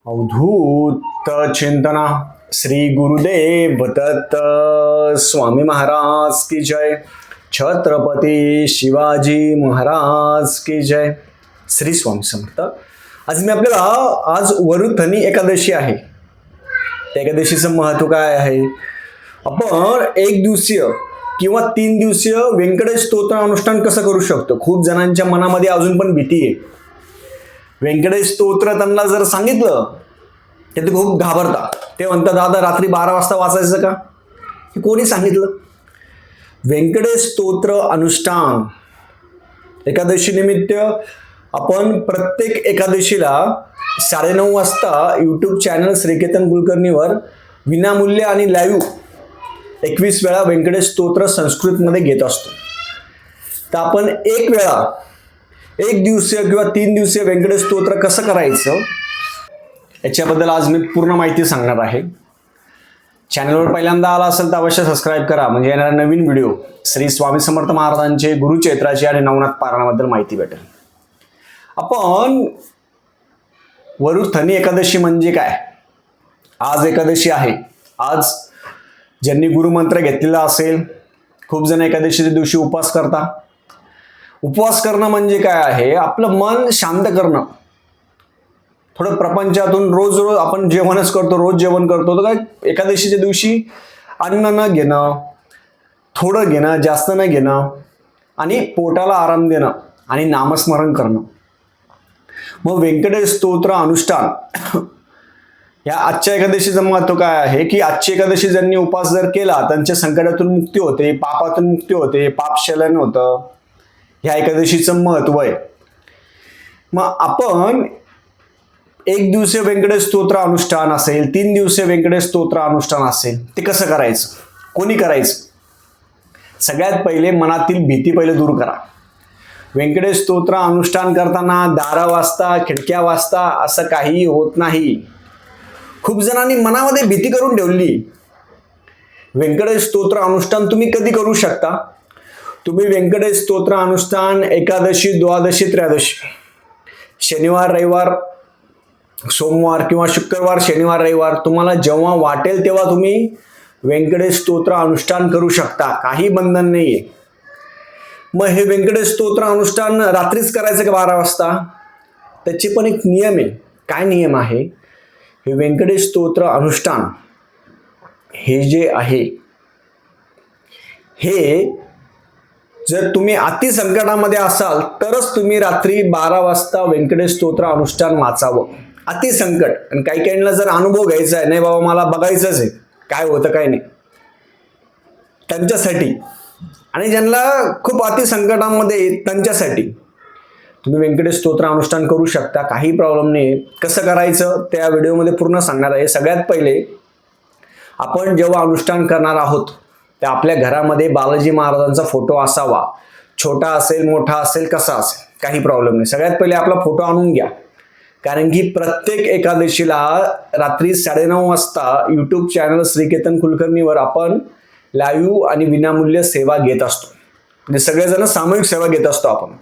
अवधूत चिंतना श्री गुरुदेव दत्त स्वामी महाराज की जय. छत्रपती शिवाजी महाराज की जय. श्री स्वामी समर्थ. आज मी आपल्याला आज वरुथनी एकादशी आहे. त्या एकादशीचं महत्व काय आहे? आपण एक दिवसीय किंवा 3 दिवसीय व्यंकटेश स्तोत्र अनुष्ठान कसं करू शकतो? खूप जणांच्या मनामध्ये अजून पण भीती आहे. व्यंकटेश स्तोत्र त्यांना जर सांगितलं ते खूप घाबरतात. ते म्हणतात दादा रात्री 12 वाजता वाचायचं का? हे कोणी सांगितलं? व्यंकटेश स्तोत्र अनुष्ठान एकादशी निमित्त आपण प्रत्येक एकादशीला 9:30 वाजता यूट्यूब चॅनल श्रीकेतन कुलकर्णीवर विनामूल्य आणि लाईव्ह 21 वेळा व्यंकटेश स्तोत्र संस्कृतमध्ये घेत असतो. तर आपण एक दिवसीय किंवा 3 दिवसीय व्यंकटेश स्तोत्र कसं करायचं याच्याबद्दल आज मी पूर्ण माहिती सांगणार आहे. चॅनलवर पहिल्यांदा आला असेल तर अवश्य सबस्क्राईब करा, म्हणजे येणारा नवीन व्हिडिओ श्री स्वामी समर्थ महाराजांचे गुरुचैत्राची आणि नवनाथ पारायणाबद्दल माहिती भेटेल. आपण वरुथनी एकादशी म्हणजे काय? आज एकादशी आहे. आज ज्यांनी गुरुमंत्र घेतलेला असेल, खूप जण एकादशीच्या दिवशी उपवास करता. उपवास करणं म्हणजे काय आहे? आपलं मन शांत करणं. थोडं प्रपंचातून रोज आपण जेवणच करतो, रोज जेवण करतो, तर काय एकादशीच्या दिवशी अन्न न घेणं, थोडं घेणं, जास्त न घेणं आणि पोटाला आराम देणं आणि नामस्मरण करणं. मग व्यंकटेश स्तोत्र अनुष्ठान या आजच्या एकादशीचं महत्व काय आहे की आजची एकादशी ज्यांनी उपवास जर केला त्यांच्या संकटातून मुक्ती होते, पापातून मुक्ती होते, पापशलन होतं. ह्या एकादशीचं महत्व आहे. मग आपण एक दिवसीय व्यंकटेश स्तोत्र अनुष्ठान असेल, 3 दिवसीय व्यंकटेश स्तोत्र अनुष्ठान असेल, ते कसं करायचं? कोणी करायचं? सगळ्यात पहिले मनातील भीती पहिले दूर करा. व्यंकटेश स्तोत्र अनुष्ठान करताना दारा वाजता, खिडक्या वाजता असं काही होत नाही. खूप जणांनी मनामध्ये भीती करून ठेवली. व्यंकटेश स्तोत्र अनुष्ठान तुम्ही कधी करू शकता? तुम्ही व्यंकटेश स्तोत्र अनुष्ठान एकादशी, द्वादशी, त्रयोदशी, शनिवार, रविवार, सोमवार किंवा शुक्रवार, शनिवार, रविवार तुम्हाला जेव्हा वाटेल तेव्हा तुम्ही व्यंकटेश स्तोत्र अनुष्ठान करू शकता. काही बंधन नाहीये. मग हे व्यंकटेश स्तोत्र अनुष्ठान रात्रीच करायचं का 12 वाजता? त्याचे पण एक नियम आहे. काय नियम आहे? हे व्यंकटेश स्तोत्र अनुष्ठान हे जे आहे हे जर तुम्ही अति संकटामध्ये असाल तरच तुम्ही रात्री 12 वाजता व्यंकटेश स्तोत्र अनुष्ठान वाचावं. अति संकट. आणि काही काहींना जर अनुभव घ्यायचा आहे, नाही बाबा मला बघायचंच आहे काय होतं काय नाही, त्यांच्यासाठी आणि ज्यांना खूप अति संकटामध्ये त्यांच्यासाठी तुम्ही व्यंकटेश स्तोत्र अनुष्ठान करू शकता. काही प्रॉब्लेम नाही. कसं करायचं त्या व्हिडिओमध्ये पूर्ण सांगणार आहे. सगळ्यात पहिले आपण जेव्हा अनुष्ठान करणार आहोत तर आपल्या घरामध्ये बालाजी महाराजांचा फोटो असावा. छोटा असेल, मोठा असेल, कसा असेल, काही प्रॉब्लेम नाही. सगळ्यात पहिले आपला फोटो आणून घ्या. कारण की प्रत्येक एकादशीला रात्री 9:30 वाजता यूट्यूब चॅनल श्रीकेतन कुलकर्णीवर आपण लाईव्ह आणि विनामूल्य सेवा घेत असतो. म्हणजे सगळेजण सामूहिक सेवा घेत असतो आपण.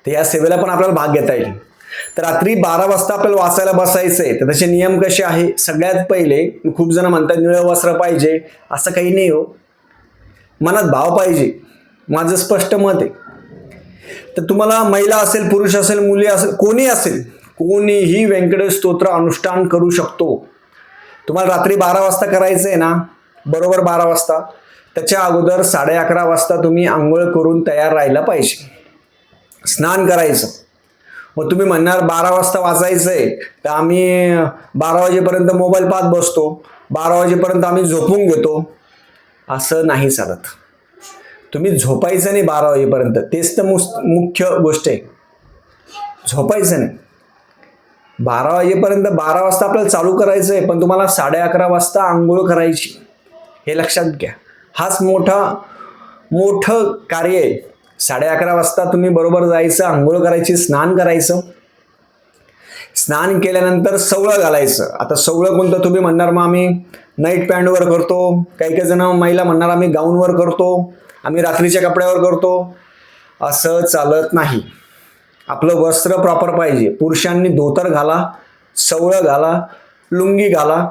तर या सेवेला पण आपल्याला भाग घेता येईल. तर रात्री 12 वाजता आपल्याला वाचायला बसायचंय. तर त्याचे नियम कसे आहे? सगळ्यात पहिले खूप जण म्हणतात निळं वस्त्र पाहिजे. असं काही नाही हो. मनात भाव पाहिजे. माझं स्पष्ट मत आहे. तर तुम्हाला महिला असेल, पुरुष असेल, मुली असेल, कोणी असेल, कोणीही व्यंकटेश स्तोत्र अनुष्ठान करू शकतो. तुम्हाला रात्री 12 वाजता करायचं आहे ना, बरोबर 12 वाजता, त्याच्या अगोदर 11:30 वाजता तुम्ही आंघोळ करून तयार राहायला पाहिजे. स्नान करायचं. मग तुम्ही म्हणणार 12 वाजता वाचायचंय तर आम्ही 12 वाजेपर्यंत मोबाईल पाहत बसतो, 12 वाजेपर्यंत आम्ही झोपून घेतो. असं नाही चालत. तुम्ही झोपायचं नाही 12 वाजेपर्यंत. तेच तर मुख्य गोष्ट आहे. झोपायचं नाही 12 वाजेपर्यंत. 12 वाजता आपल्याला चालू करायचं आहे, पण तुम्हाला 11:30 वाजता आंघोळ करायची. हे लक्षात घ्या. हाच मोठं कार्य आहे. 11:30 वाजता तुम्ही बरोबर जायचं, आंघोळ करायची, स्नान करायचं. स्नान केल्यानंतर सवळं घालायचं. आता सवळं कोणतं? तुम्ही म्हणणार मग आम्ही नाईट पॅन्टवर करतो, काही जण महिला म्हणणार आम्ही गाऊनवर करतो, आम्ही रात्रीच्या कपड्यावर करतो. असं चालत नाही. आपलं वस्त्र प्रॉपर पाहिजे. पुरुषांनी धोतर घाला, सवळं घाला, लुंगी घाला.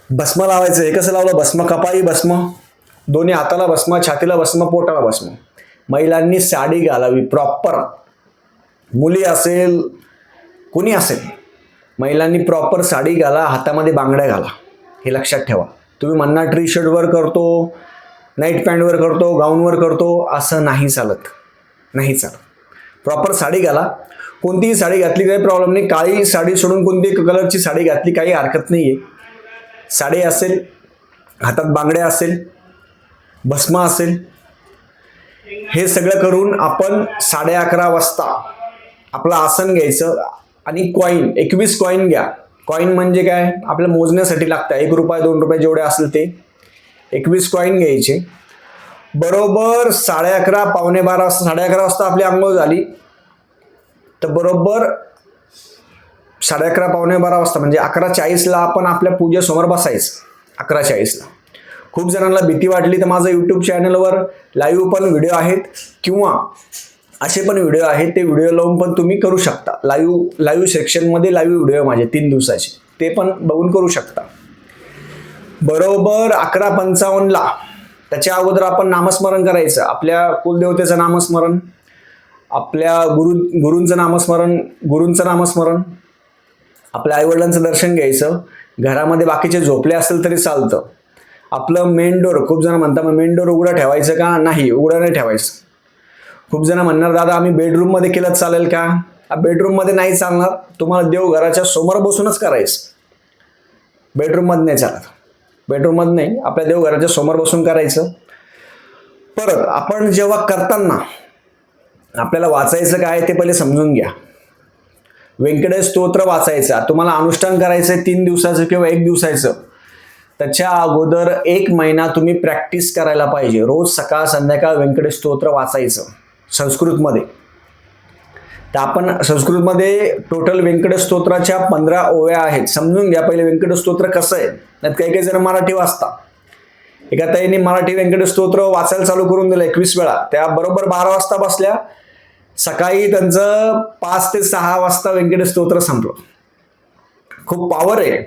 भस्म लावायचं. हे कसं लावलं? भस्म, कपाळी भस्म, दोन्ही हाताला भस्म, छातीला भस्म, पोटाला भस्म. महिलांनी साडी घालावी प्रॉपर. मुली असेल, कोणी असेल, महिलांनी प्रॉपर साडी घाला, हातामध्ये बांगड्या घाला. हे लक्षात ठेवा. तुम्ही म्हणणार टी शर्टवर करतो, नाईट पॅन्टवर करतो, गाऊनवर करतो, असं नाही चालत. नाही चालत. प्रॉपर साडी घाला. कोणतीही साडी घातली काही प्रॉब्लेम नाही. काळी साडी सोडून कोणती कलरची साडी घातली काही हरकत नाही आहे. साडी असेल, हातात बांगड्या असेल, भस्म असेल, हे सगळं करून आपण 11:30 वाजता आपलं आसन घ्यायचं आणि कॉईन 21 कॉईन घ्या. कॉईन म्हणजे काय? आपल्याला मोजण्यासाठी लागतं. 1 रुपया 2 रुपये जेवढे असेल ते 21 कॉईन घ्यायचे. बरोबर 11:30 पावणे 12 वाजता 11:30 वाजता आपली आंघोळ झाली तर बरोबर 11:30 पावणे 12 वाजता म्हणजे 11:40 आपण आपल्या पूजेसमोर बसायचं. 11:40. खूप जणांना भीती वाटली तर माझं यूट्यूब चॅनलवर लाईव्ह पण व्हिडिओ आहेत किंवा असे पण व्हिडिओ आहेत. ते व्हिडिओ लावून पण तुम्ही करू शकता. लाईव्ह सेक्शनमध्ये लाईव्ह व्हिडिओ माझे 3 दिवसाचे, ते पण बघून करू शकता. बरोबर 11:55 त्याच्या अगोदर आपण नामस्मरण करायचं. आपल्या कुलदेवतेचं नामस्मरण, आपल्या गुरूंचं नामस्मरण, आपल्या आईवडिलांचं दर्शन घ्यायचं. घरामध्ये बाकीचे झोपले असेल तरी चालतं. आपलं मेन डोर, खूप जण म्हणतात मग मेन डोर उघडं ठेवायचं का? नाही, उघडं नाही ठेवायचं. खूप जण म्हणणार दादा आम्ही बेडरूममध्ये केलं चालेल का? बेडरूममध्ये नाही चालणार. तुम्हाला देवघराच्या समोर बसूनच करायचं. बेडरूममध्ये नाही चालत. बेडरूममध्ये नाही, आपल्या देवघराच्या समोर बसून करायचं. परत आपण जेव्हा करताना आपल्याला वाचायचं काय ते पहिले समजून घ्या. व्यंकटेश स्तोत्र वाचायचं. तुम्हाला अनुष्ठान करायचं आहे 3 दिवसाचं किंवा 1 दिवसाचं, त्याच्या अगोदर 1 महिना तुम्ही प्रॅक्टिस करायला पाहिजे. रोज सकाळ संध्याकाळ व्यंकटेश स्तोत्र वाचायचं संस्कृतमध्ये. तर आपण संस्कृतमध्ये टोटल व्यंकटेश स्तोत्राच्या 15 ओव्या आहेत. समजून घ्या पहिले व्यंकटेश स्तोत्र कसं आहे. त्यात काही जण मराठी वाचता. एका ताईने मराठी व्यंकटेश स्तोत्र वाचायला चालू करून दिलं 21 वेळा. त्या बरोबर 12 वाजता बसल्या. सकाळी त्यांचं 5 ते 6 वाजता व्यंकटेश स्तोत्र संपलं. खूप पॉवर आहे.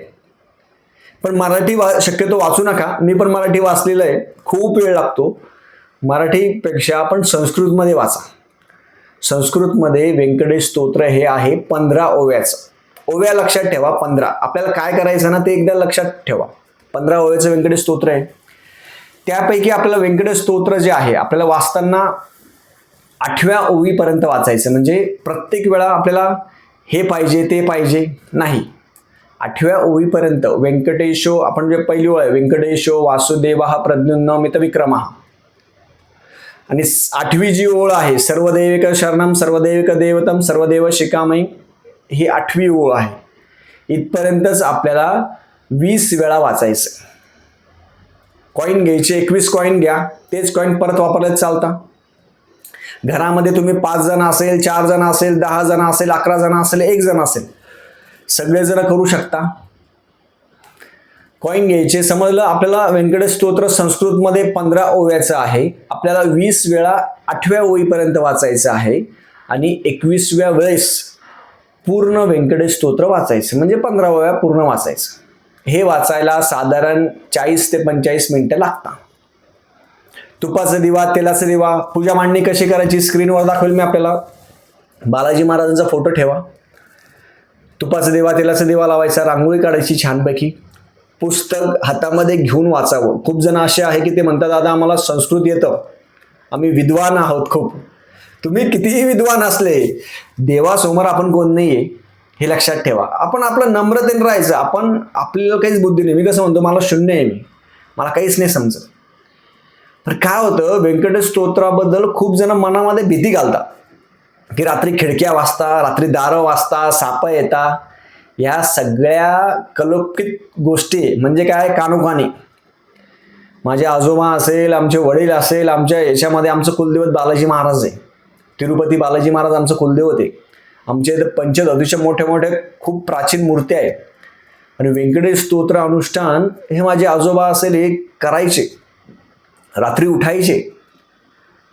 पण मराठी शक्यतो वाचू नका. मी पण मराठी वाचलेलं आहे. खूप वेळ लागतो. मराठीपेक्षा आपण संस्कृतमध्ये वाचा. संस्कृतमध्ये व्यंकटेश स्तोत्र हे आहे 15 ओव्याचं. ओव्या लक्षात ठेवा 15. आपल्याला काय करायचं ना ते एकदा लक्षात ठेवा. 15 ओव्याचं व्यंकटेश स्तोत्र आहे. त्यापैकी आपल्याला व्यंकटेश स्तोत्र जे आहे आपल्याला वाचताना 8व्या ओवीपर्यंत वाचायचं. म्हणजे प्रत्येक वेळा आपल्याला हे पाहिजे ते पाहिजे नाही. 8व्या ओवीपर्यंत व्यंकटेशो, आपण जे पहिली ओळ आहे व्यंकटेशो वासुदेवः प्रद्युम्न मितविक्रमः, आणि 8वी जी ओळ आहे सर्वदैविक शरणम सर्वदैविक देवतम सर्वदेव शिकामयी, ही 8वी ओळ आहे. इथपर्यंतच आपल्याला 20 वेळा वाचायचं. कॉईन घ्यायचे, 21 कॉईन घ्या. तेच कॉईन परत वापरले चालता. घरामध्ये तुम्ही 5 जण असेल, 4 जण असेल, 10 जण असेल, 11 जण असेल, 1 जण असेल, सगळेजण करू शकता. कॉईन घ्यायचे. समजलं. आपल्याला व्यंकटेश स्तोत्र संस्कृतमध्ये 15 ओव्याचं आहे. आपल्याला 20 वेळा 8व्या ओळीपर्यंत वाचायचं आहे आणि 21व्या वेळेस पूर्ण व्यंकटेश स्तोत्र वाचायचं. म्हणजे 15 ओव्या पूर्ण वाचायचं. हे वाचायला साधारण 40 ते 45 मिनिटं लागतात. तुपाचा दिवा, तेलाचा दिवा, पूजा मांडणी कशी करायची स्क्रीनवर दाखवेल मी आपल्याला. बालाजी महाराजांचा फोटो ठेवा. तुपाचा दिवा, तेलाचा दिवा लावायचा, रांगोळी काढायची छानपैकी. पुस्तक हातामध्ये घेऊन वाचावं. खूप जण असे आहे की ते म्हणतात दादा आम्हाला संस्कृत येतं, आम्ही विद्वान आहोत खूप. तुम्ही कितीही विद्वान असले, देवासमोर आपण कोण नाहीये हे लक्षात ठेवा. आपण आपलं नम्रतेने राहायचं. आपण आपल्याला काहीच बुद्धी नाही. मी कसं म्हणतो मला शून्य आहे, मला काहीच नाही समजत. पण काय होतं व्यंकटेश स्तोत्राबद्दल खूप जण मनामध्ये भीती घालतात की रात्री खिडक्या वाजता, रात्री दारं वाजता, साप येतात. या सगळ्या कल्पित गोष्टी म्हणजे काय, कानोकानी. माझे आजोबा असेल, आमचे वडील असेल, आमच्या याच्यामध्ये आमचं कुलदैवत बालाजी महाराज आहे. तिरुपती बालाजी महाराज आमचं कुलदैवत आहे. आमच्या इथे पंचधातूच्या मोठ्या मोठ्या खूप प्राचीन मूर्त्या आहेत. आणि व्यंकटेश स्तोत्र अनुष्ठान हे माझे आजोबा असेल हे करायचे. रात्री उठायचे.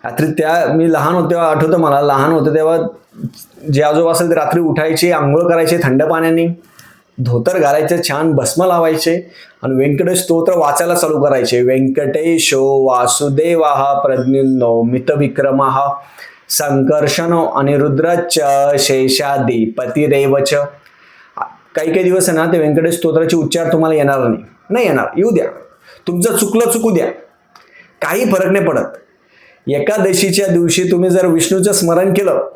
रात्री मी लहान होते तेव्हा आठवतं मला, लहान होतं तेव्हा जे आजोबा असेल ते रात्री उठायचे, आंघोळ करायचे थंड पाण्याने, धोतर घालायचं, छान भस्म लावायचे आणि व्यंकटेश स्तोत्र वाचायला चालू करायचे. व्यंकटेशो वासुदेवाः प्रद्युम्नो मितविक्रमः संकर्षणो अनिरुद्रश्च शेषादी पतिरेवच. काही काही दिवस आहे ना ते व्यंकटेश स्तोत्राचे उच्चार तुम्हाला येणार नाही येणार, येऊ द्या, तुमचं चुकलं चुकू द्या, काही फरक नाही पडत. एकादशीच्या दिवशी तुम्ही जर विष्णूचं स्मरण केलं,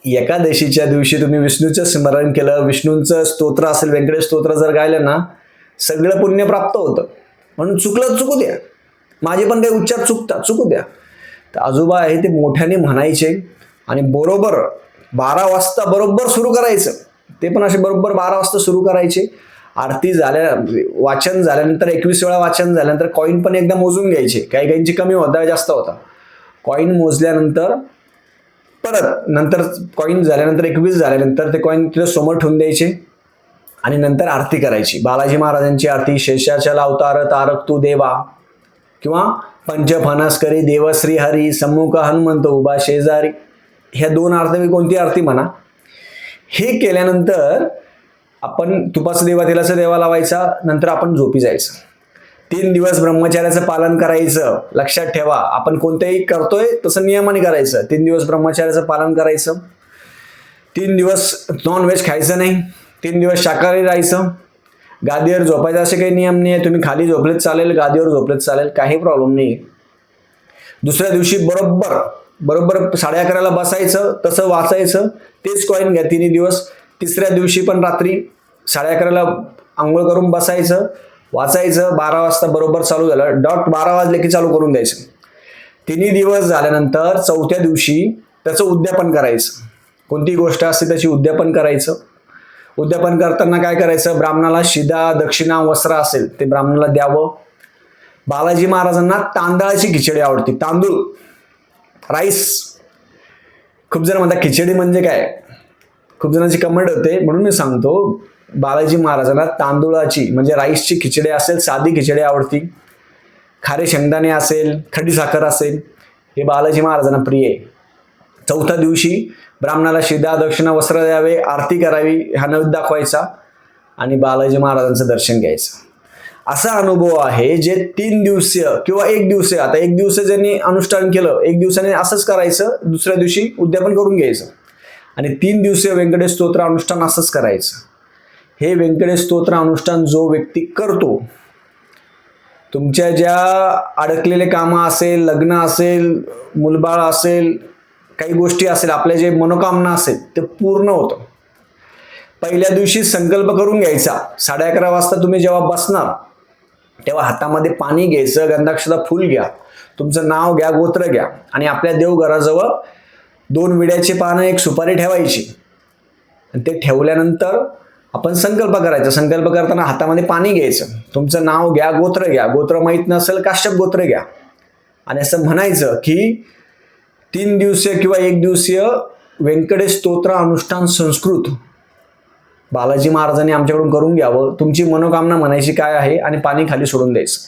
एकादशीच्या दिवशी तुम्ही विष्णूचं स्मरण केलं, विष्णूंचं स्तोत्र असेल, व्यंकटेश स्तोत्र जर गायलं ना, सगळं पुण्य प्राप्त होतं. म्हणून चुकलं चुकू द्या, माझे पण काही उच्चार चुकू द्या. तर आजोबा आहे ते मोठ्याने म्हणायचे आणि बरोबर 12 वाजता बरोबर सुरू करायचं. ते पण असे बरोबर 12 वाजता सुरू करायचे. आरती वाचन झाल्यानंतर 21 वेळा वाचन झाल्यानंतर कॉईन पण एकदा मोजून घ्यायचे. काही काहींची कमी होता, जास्त होता. कॉईन मोजल्यानंतर परत नंतर कॉईन झाल्यानंतर 21 झाल्यानंतर ते कॉईन तिथे समोर ठेवून द्यायचे आणि नंतर आरती करायची. बालाजी महाराजांची आरती, शेषाचल अवतार तारक तू देवा किंवा पंचफणस करी देव श्री हरी सम्मुख हनुमंत उभा शेजारी, ह्या 2 आरती कोणती आरती म्हणा. हे केल्यानंतर आपण तुपाचं देवा तेलाचं देवा लावायचा, नंतर आपण झोपी जायचं. 3 दिवस ब्रह्मचार्याचं पालन करायचं. लक्षात ठेवा, आपण कोणतेही करतोय तसं नियमाने करायचं. 3 दिवस ब्रह्मचार्याचं पालन करायचं. 3 दिवस नॉनव्हेज खायचं नाही. 3 दिवस शाकाहारी राहायचं. गादीवर झोपायचं असे काही नियम नाही आहे. तुम्ही खाली झोपलेत चालेल, गादीवर झोपलेत चालेल, काही प्रॉब्लेम नाही. दुसऱ्या दिवशी बरोबर 11:30ला बसायचं, तसं वाचायचं, तेच कॉईन घ्या 3 दिवस. तिसऱ्या दिवशी पण रात्री 11:30ला आंघोळ करून बसायचं, वाचायचं. 12 वाजता बरोबर चालू झालं, डॉट 12 वाजले की चालू करून द्यायचं. 3 दिवस झाल्यानंतर 4थ्या दिवशी त्याचं उद्यापन करायचं. कोणती गोष्ट असते त्याची उद्यापन करायचं. उद्यापन करताना काय करायचं, ब्राह्मणाला शिदा दक्षिणा वस्त्र असेल ते ब्राह्मणाला द्यावं. बालाजी महाराजांना तांदळाची खिचडी आवडते. तांदूळ, राईस. खूप जण म्हणतात खिचडी म्हणजे काय, खूप जणांची कमेंट होते, म्हणून मी सांगतो. बालाजी महाराजांना तांदूळाची म्हणजे राईसची खिचडी असेल, साधी खिचडी आवडती. खारे शेंगदाणे असेल, खडी साखर असेल, हे बालाजी महाराजांना प्रिय आहे. 4थ्या दिवशी ब्राह्मणाला शिदा दक्षिणा वस्त्र द्यावे, आरती करावी, हा नैवेद्य दाखवायचा आणि बालाजी महाराजांचं दर्शन घ्यायचं. असा अनुभव आहे जे 3 दिवसीय किंवा 1 दिवसीय. आता 1 दिवस ज्यांनी अनुष्ठान केलं, 1 दिवसाने असंच करायचं, दुसऱ्या दिवशी उद्यापन करून घ्यायचं आणि 3 दिवसीय व्यंकटेश स्तोत्र अनुष्ठान असंच करायचं. हे व्यंकटेश स्तोत्र अनुष्ठान जो व्यक्ती करतो, तुमच्या ज्या अडकलेले कामं असेल, लग्न असेल, मुलबाळ असेल, काही गोष्टी असेल, आपल्या जे मनोकामना असेल ते पूर्ण होतं. पहिल्या दिवशी संकल्प करून घ्यायचा. 11:30 वाजता तुम्ही जेव्हा बसणार तेव्हा हातामध्ये पाणी घ्यायचं, गंधाक्षता फूल घ्या, तुमचं नाव घ्या, गोत्र घ्या आणि आपल्या देवघराजवळ 2 विड्याची पानं, 1 सुपारी ठेवायची. आणि ते ठेवल्यानंतर आपण संकल्प करायचा. संकल्प करताना हातामध्ये पाणी घ्यायचं, तुमचं नाव घ्या, गोत्र घ्या, गोत्र माहीत नसेल काश्यप गोत्र घ्या आणि असं म्हणायचं की 3 दिवसीय किंवा 1 दिवसीय व्यंकटेश स्तोत्र अनुष्ठान संस्कृत बालाजी महाराजांनी आमच्याकडून करून घ्यावं. तुमची मनोकामना म्हणायची काय आहे आणि पाणी खाली सोडून द्यायचं.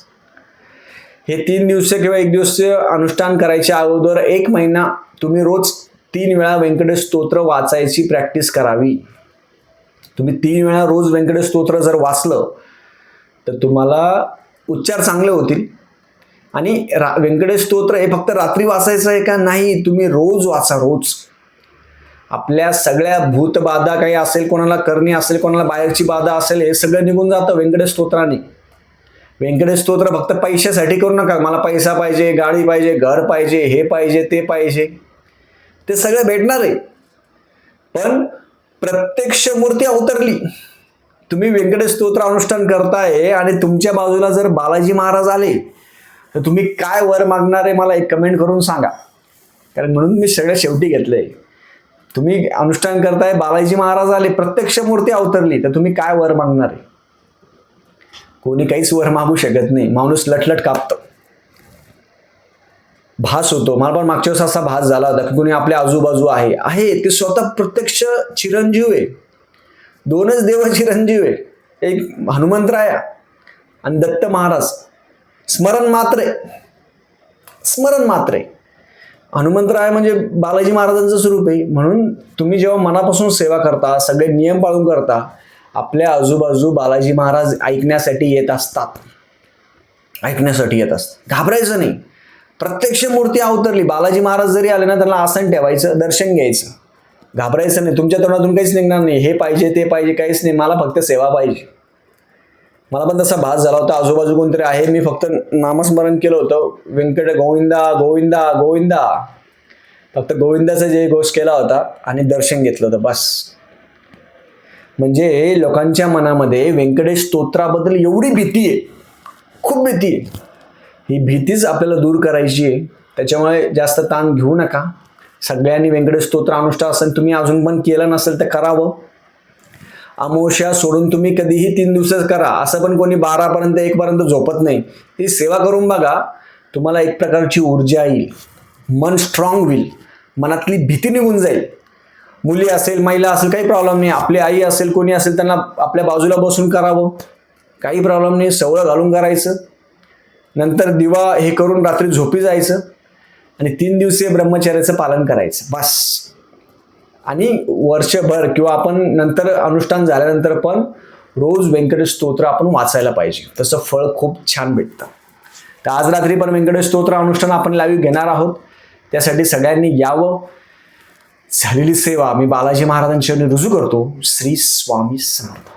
हे 3 दिवसीय किंवा 1 दिवसीय अनुष्ठान करायच्या अगोदर 1 महिना तुम्ही रोज 3 वेळा व्यंकटेश स्तोत्र वाचायची प्रॅक्टिस करावी. तुम्ही 3 वेळा रोज व्यंकटेश स्तोत्र जर वाचलं तर तुम्हाला उच्चार चांगले होतील. आणि व्यंकटेश स्तोत्र हे फक्त रात्री वाचायचं आहे का, नाही, तुम्ही रोज वाचा. रोज आपल्या सगळ्या भूतबाधा काही असेल, कोणाला करणी असेल, कोणाला बाहेरची बाधा असेल, हे सगळं निघून जातं व्यंकटेश स्तोत्राने. व्यंकटेश स्तोत्र फक्त पैशासाठी करू नका. मला पैसा पाहिजे, गाडी पाहिजे, घर पाहिजे, हे पाहिजे, ते पाहिजे, ते सगळं भेटणार आहे. पण प्रत्यक्ष मूर्ती अवतरली. तुम्ही व्यंकटेश स्तोत्र अनुष्ठान करताय आणि तुमच्या बाजूला जर बालाजी महाराज आले तर तुम्ही काय वर मागणार आहे मला एक कमेंट करून सांगा. कारण म्हणून मी सगळ्या शेवटी घेतलंय. तुम्ही अनुष्ठान करताय, बालाजी महाराज आले, प्रत्यक्ष मूर्ती अवतरली, तर तुम्ही काय वर मागणार आहे? कोणी काहीच वर मागू शकत नाही. माणूस लटलट कापतं. भास होतो. मला पण मागच्या वेळेस असा भास झाला होता की कोणी आपल्या आजूबाजू आहे ते स्वतः प्रत्यक्ष चिरंजीव आहे. 2च देव चिरंजीव आहे, एक हनुमंतराया आणि दत्त महाराज. स्मरण मात्र हनुमंतराय म्हणजे बालाजी महाराजांचं स्वरूप आहे. म्हणून तुम्ही जेव्हा मनापासून सेवा करता, सगळे नियम पाळून करता आपल्या आजूबाजू बालाजी महाराज ऐकण्यासाठी येत असतात. घाबरायचं नाही. प्रत्यक्ष मूर्ती अवतरली, बालाजी महाराज जरी आले ना, त्यांना आसन ठेवायचं, दर्शन घ्यायचं. घाबरायचं नाही. तुमच्या तोंडातून काहीच निघणार नाही, हे पाहिजे ते पाहिजे, काहीच नाही. मला फक्त सेवा पाहिजे. मला पण तसा भास झाला होता. आजूबाजू कोणतरी आहे, मी फक्त नामस्मरण केलं होतं, व्यंकट गोविंदा गोविंदा गोविंदा, फक्त गोविंदाचा जे घोष केला होता आणि दर्शन घेतलं होतं, बस. म्हणजे लोकांच्या मनामध्ये व्यंकटेश स्तोत्राबद्दल एवढी भीती आहे, खूप भीती आहे. ही भीतीच आपल्याला दूर करायची आहे. त्याच्यामुळे जास्त ताण घेऊ नका. सगळ्यांनी व्यंकटेश स्तोत्र अनुष्ठान तुम्ही अजून पण केलं नसेल तर करावं. अमावस्या सोडून तुम्ही कधीही 3 दिवस करा. असं पण कोणी 12पर्यंत 1पर्यंत झोपत नाही. ती सेवा करून बघा, तुम्हाला एक प्रकारची ऊर्जा येईल, मन स्ट्रॉंग होईल, मनातली भीती निघून जाईल. मुली असेल, महिला असेल, काही प्रॉब्लेम नाही. आपली आई असेल, कोणी असेल, त्यांना आपल्या बाजूला बसून करावं, काही प्रॉब्लेम नाही. सवळ घालून करायचं. नंतर दिवा हे करून रात्री झोपी जायचं आणि 3 दिवसीय ब्रह्मचर्याचं पालन करायचं, बस. आणि वर्षभर किंवा आपण नंतर अनुष्ठान झाल्यानंतर पण रोज व्यंकटेश स्तोत्र आपण वाचायला पाहिजे. तसं फळ खूप छान भेटतं. तर आज रात्री पण व्यंकटेश स्तोत्र अनुष्ठान आपण लाईव्ह घेणार आहोत. त्यासाठी सगळ्यांनी यावं. झालेली सेवा मी बालाजी महाराजांच्या रुजू करतो. श्री स्वामी समर्थ.